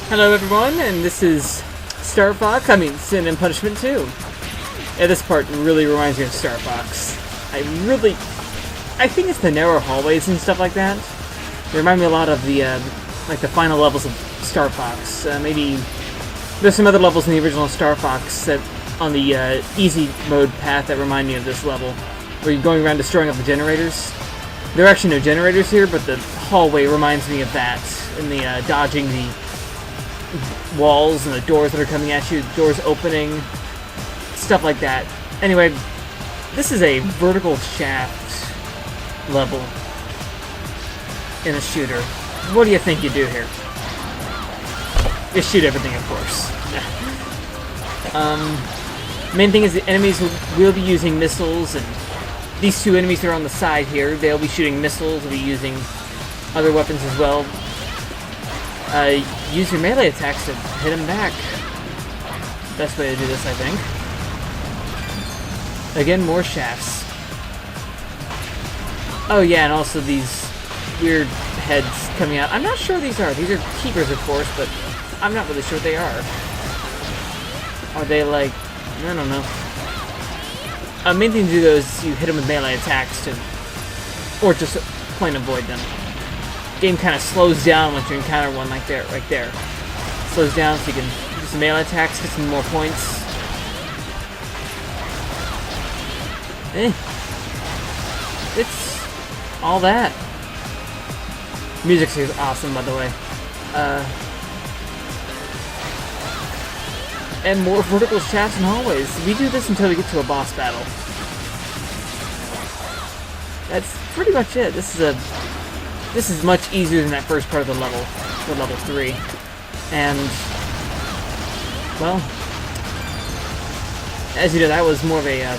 Hello everyone, and this is Star Fox, Sin and Punishment 2. Yeah, this part really reminds me of Star Fox. I think it's the narrow hallways and stuff like that. They remind me a lot of the, like the final levels of Star Fox. Maybe there's some other levels in the original Star Fox that, on the easy mode path, that remind me of this level, where you're going around destroying all the generators. There are actually no generators here, but the hallway reminds me of that, and the dodging the walls and the doors that are coming at you, doors opening, stuff like that. Anyway, this is a vertical shaft level in a shooter. What do you think you do here? You shoot everything, of course. Main thing is the enemies will be using missiles, and these two enemies that are on the side here, they'll be shooting missiles, they'll be using other weapons as well. Use your melee attacks to hit them back. Best way to do this, I think. Again, more shafts. Oh yeah, and also these weird heads coming out. I'm not sure what these are. These are keepers, of course, but I'm not really sure what they are. Are they like... I don't know. Main thing to do though is you hit them with melee attacks to... or just plain avoid them. Game kind of slows down once you encounter one like there, right there. Slows down so you can do some melee attacks, get some more points. It's all that. Music here is awesome, by the way. And more vertical shafts and hallways. We do this until we get to a boss battle. That's pretty much it. This is much easier than that first part of the level, for level 3. And, well, as you know, that was more of a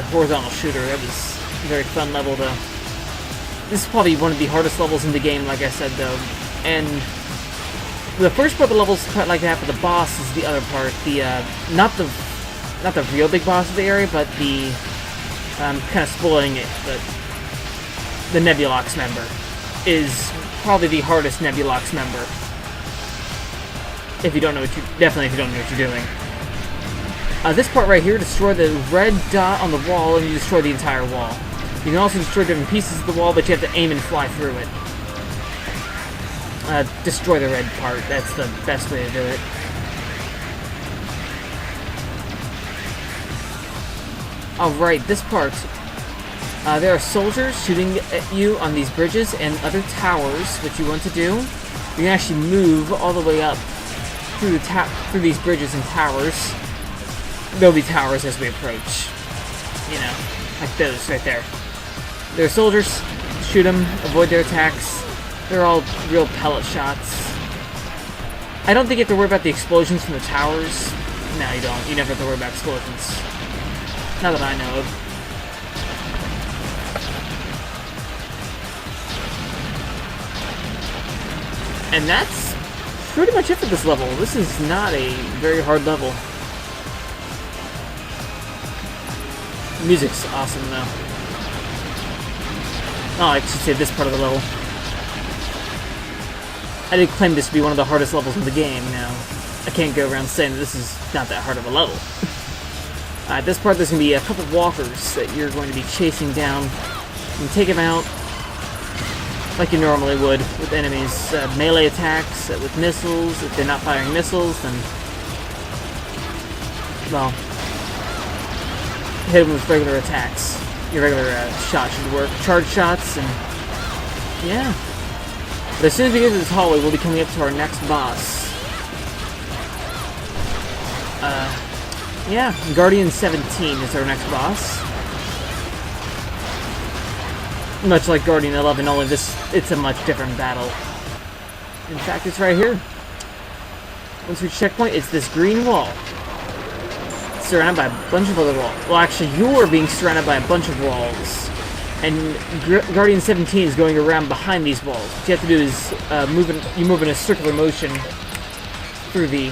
horizontal shooter. That was a very fun level, though. This is probably one of the hardest levels in the game, like I said, though. And the first part of the level is quite like that, but the boss is the other part. The, not the real big boss of the area, but the, kind of spoiling it, but the Nebulox member is probably the hardest Nebulox member. If you don't know what definitely if you don't know what you're doing. This part right here, destroy the red dot on the wall, and you destroy the entire wall. You can also destroy different pieces of the wall, but you have to aim and fly through it. Destroy the red part. That's the best way to do it. Alright, this part. There are soldiers shooting at you on these bridges and other towers, which you want to do. You can actually move all the way up through through these bridges and towers. There'll be towers as we approach. You know, like those right there. There are soldiers. Shoot them. Avoid their attacks. They're all real pellet shots. I don't think you have to worry about the explosions from the towers. No, you don't. You never have to worry about explosions. Not that I know of. And that's pretty much it for this level. This is not a very hard level. The music's awesome, though. Oh, I should say this part of the level. I did claim this to be one of the hardest levels in the game. Now, I can't go around saying that this is not that hard of a level. At this part, there's going to be a couple walkers that you're going to be chasing down. You can take them out like you normally would with enemies. Melee attacks with missiles. If they're not firing missiles, then, well, hit them with regular attacks. Your regular shots should work. Charge shots, and yeah. But as soon as we get to this hallway, we'll be coming up to our next boss. Yeah, Guardian 17 is our next boss. Much like Guardian 11, only it's a much different battle. In fact, it's right here. Once we reach checkpoint, it's this green wall. It's surrounded by a bunch of other walls. Well, actually, you're being surrounded by a bunch of walls. And Guardian 17 is going around behind these walls. What you have to do is you move in a circular motion through the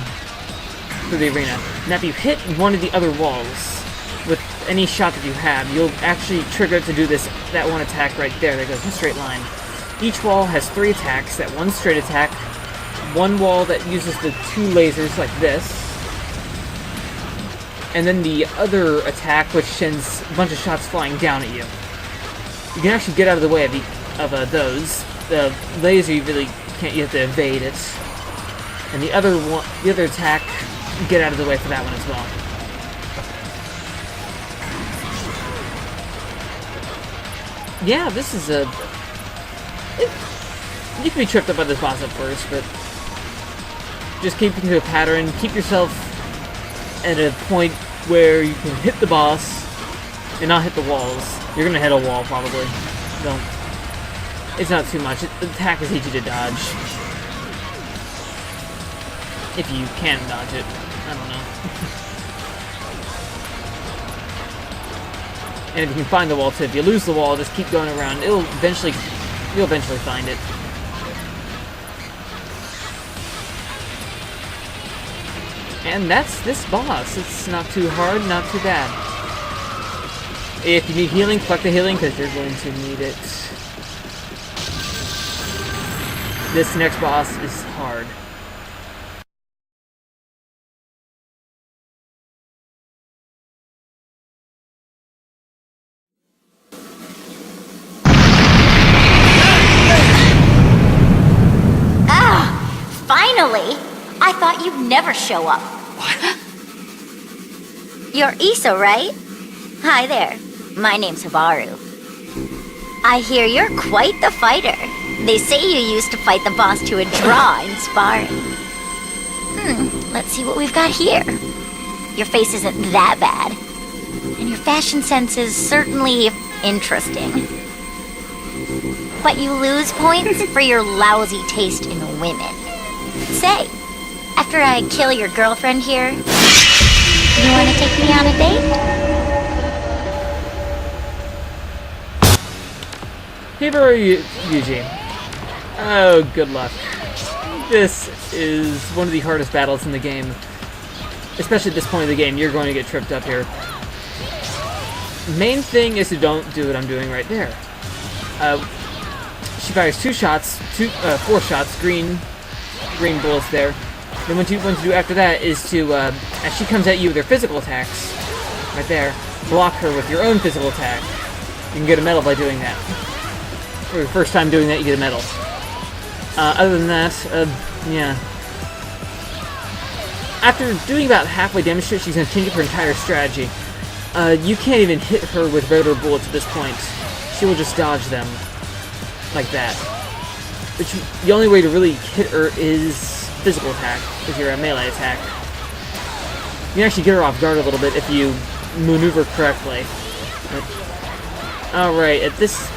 arena. Now, if you hit one of the other walls with any shot that you have, you'll actually trigger it to do that one attack right there that goes in a straight line. Each wall has 3 attacks. That one straight attack one wall that uses the 2 lasers like this, and then the other attack which sends a bunch of shots flying down at you. You can actually get out of the way of those. The laser you really can't. You have to evade it, and the other attack, get out of the way for that one as well. Yeah, this is a... you can be tripped up by this boss at first, but just keep into a pattern. Keep yourself at a point where you can hit the boss and not hit the walls. You're gonna hit a wall, probably. Don't. It's not too much. The attack is easy to dodge. If you can dodge it. I don't know. And if you can find the wall too. If you lose the wall, just keep going around. You'll eventually find it. And that's this boss. It's not too hard, not too bad. If you need healing, collect the healing, because you're going to need it. This next boss is hard. Finally! I thought you'd never show up. What? You're Issa, right? Hi there. My name's Habaru. I hear you're quite the fighter. They say you used to fight the boss to a draw in sparring. Let's see what we've got here. Your face isn't that bad. And your fashion sense is certainly interesting. But you lose points for your lousy taste in women. Say, after I kill your girlfriend here, you want to take me on a date? Habaru Yuji. Oh, good luck. This is one of the hardest battles in the game. Especially at this point of the game, you're going to get tripped up here. Main thing is to don't do what I'm doing right there. She fires 4 shots, green bullets there. Then what you want to do after that is to, as she comes at you with her physical attacks, right there, block her with your own physical attack. You can get a medal by doing that. For your first time doing that, you get a medal. Other than that, yeah. After doing about halfway damage to her, she's going to change up her entire strategy. You can't even hit her with regular bullets at this point. She will just dodge them. Like that. Which, the only way to really hit her is physical attack, if you're a melee attack. You can actually get her off guard a little bit if you maneuver correctly. Alright, just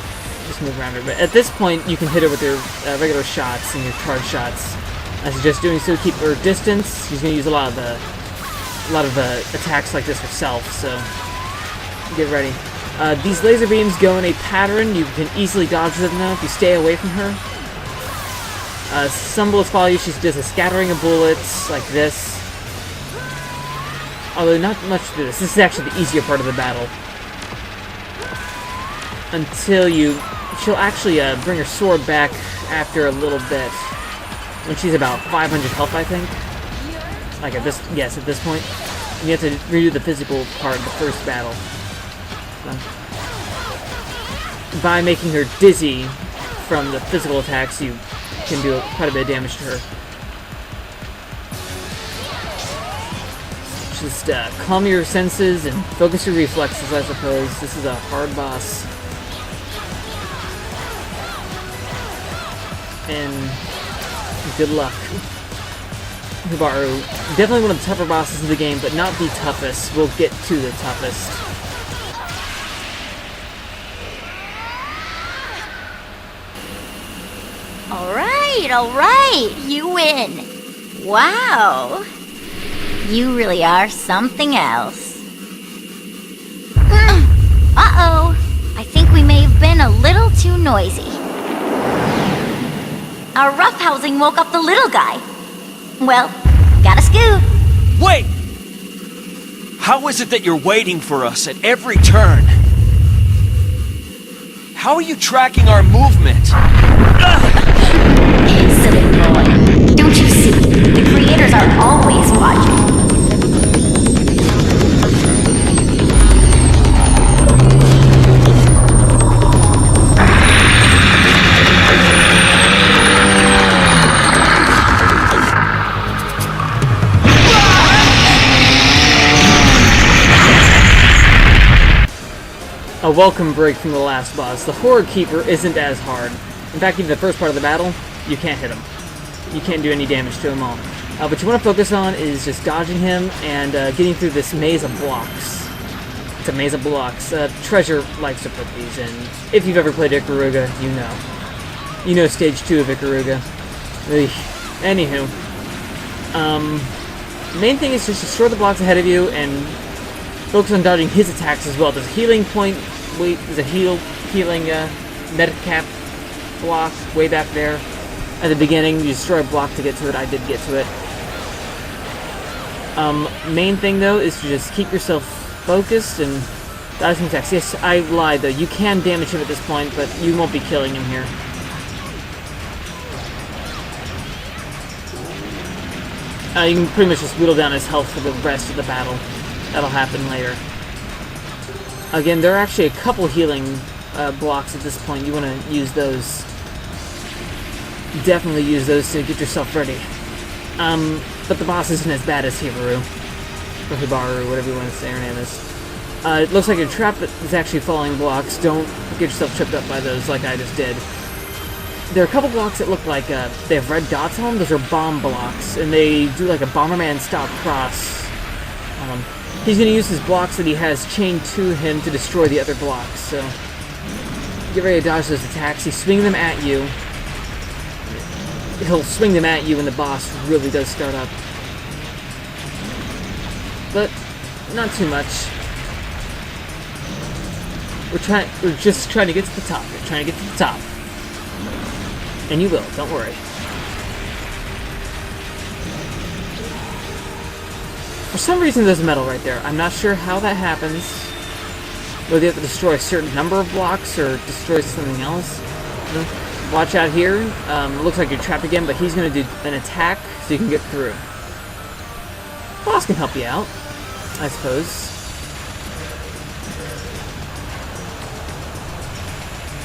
move around her a bit. At this point, you can hit her with your regular shots and your charge shots. As she's just doing so to keep her distance, she's going to use a lot of attacks like this herself, so get ready. These laser beams go in a pattern. You can easily dodge them now if you stay away from her. Some bullets follow you. She does a scattering of bullets like this. Although not much to do this. This is actually the easier part of the battle. Until she'll actually bring her sword back after a little bit. When she's about 500 health, I think. Like at this point. And you have to redo the physical part of the first battle. By making her dizzy from the physical attacks, you can do quite a bit of damage to her. Just calm your senses and focus your reflexes, I suppose. This is a hard boss. And good luck. Habaru, definitely one of the tougher bosses in the game, but not the toughest. We'll get to the toughest. Alright, you win. Wow. You really are something else. Uh-oh. I think we may have been a little too noisy. Our roughhousing woke up the little guy. Well, gotta scoot. Wait! How is it that you're waiting for us at every turn? How are you tracking our movement? Silly boy. Don't you a welcome break from the last boss. The Horror Keeper isn't as hard. In fact, even the first part of the battle, you can't hit him. You can't do any damage to him all. What you want to focus on is just dodging him and getting through this maze of blocks. It's a maze of blocks. Treasure likes to put these in. If you've ever played Ikaruga, you know. You know stage 2 of Ikaruga. Anywho. Main thing is just destroy the blocks ahead of you and focus on dodging his attacks as well. There's a healing point. Wait, there's a healing medicap block way back there. At the beginning, you destroy a block to get to it. I did get to it. Main thing though is to just keep yourself focused and dodge some attacks. Yes, I lied though. You can damage him at this point, but you won't be killing him here. You can pretty much just whittle down his health for the rest of the battle. That'll happen later. Again, there are actually a couple healing blocks at this point. You want to use those. Definitely use those to get yourself ready. But the boss isn't as bad as Hibaru. Or Hibaru, whatever you want to say her name is. It looks like a trap that is actually falling blocks. Don't get yourself tripped up by those like I just did. There are a couple blocks that look like they have red dots on them. Those are bomb blocks. And they do like a Bomberman-style cross. He's going to use his blocks that he has chained to him to destroy the other blocks. So get ready to dodge those attacks. He's swinging them at you. He'll swing them at you when the boss really does start up. But not too much. We're just trying to get to the top. We're trying to get to the top. And you will, don't worry. For some reason there's a medal right there. I'm not sure how that happens. Whether you have to destroy a certain number of blocks or destroy something else. Watch out here. It looks like you're trapped again, but he's going to do an attack so you can get through. Boss can help you out, I suppose.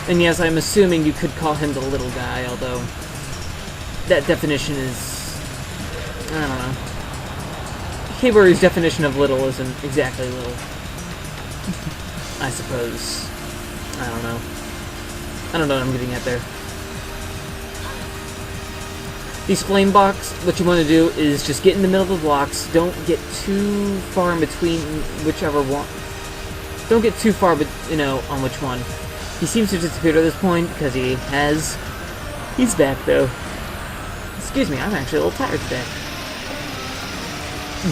And yes, I'm assuming you could call him the little guy, although that definition is... I don't know. Hibaru's definition of little isn't exactly little. I suppose. I don't know. I don't know what I'm getting at there. These flame blocks, what you want to do is just get in the middle of the blocks. Don't get too far in between whichever one. Don't get too far, but you know, on which one. He seems to have disappeared at this point because he has. He's back though. Excuse me, I'm actually a little tired today.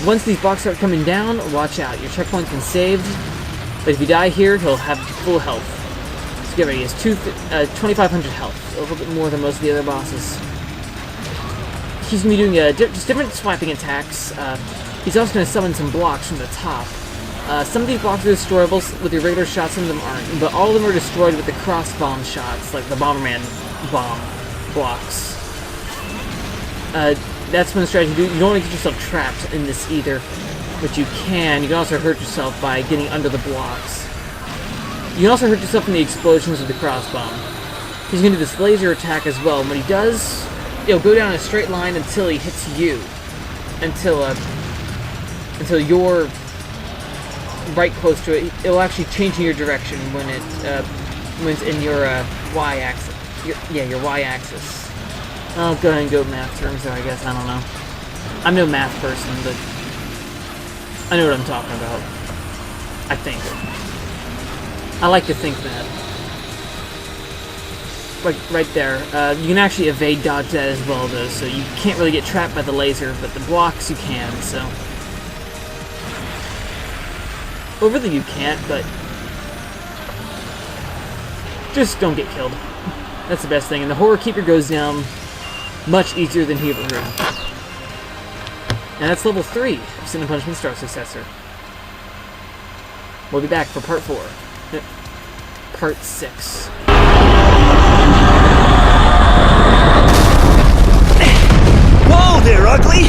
Once these blocks start coming down, watch out. Your checkpoint's been saved, but if you die here, he'll have full health. So get ready. He has 2,500 health, a little bit more than most of the other bosses. He's going to be doing just different swiping attacks. He's also going to summon some blocks from the top. Some of these blocks are destroyable with your regular shots, some of them aren't. But all of them are destroyed with the cross-bomb shots, like the Bomberman bomb blocks. That's one strategy. You don't want to get yourself trapped in this either. But you can also hurt yourself by getting under the blocks. You can also hurt yourself from the explosions of the cross-bomb. He's going to do this laser attack as well. And when he does... He'll go down a straight line until he hits you. Until you're right close to it. It'll actually change in your direction when it's in your y-axis. Your y-axis. I'll go ahead and go math terms there, I guess. I don't know. I'm no math person, but I know what I'm talking about. I think. I like to think that. Like right there. You can actually evade dodge that as well though, so you can't really get trapped by the laser, but the blocks you can, so. Well, really you can't, but just don't get killed. That's the best thing. And the Horror Keeper goes down much easier than he ever heard. And that's level 3 of Sin and Punishment Star Successor. We'll be back for part 4. Part 6. Whoa there, Ugly!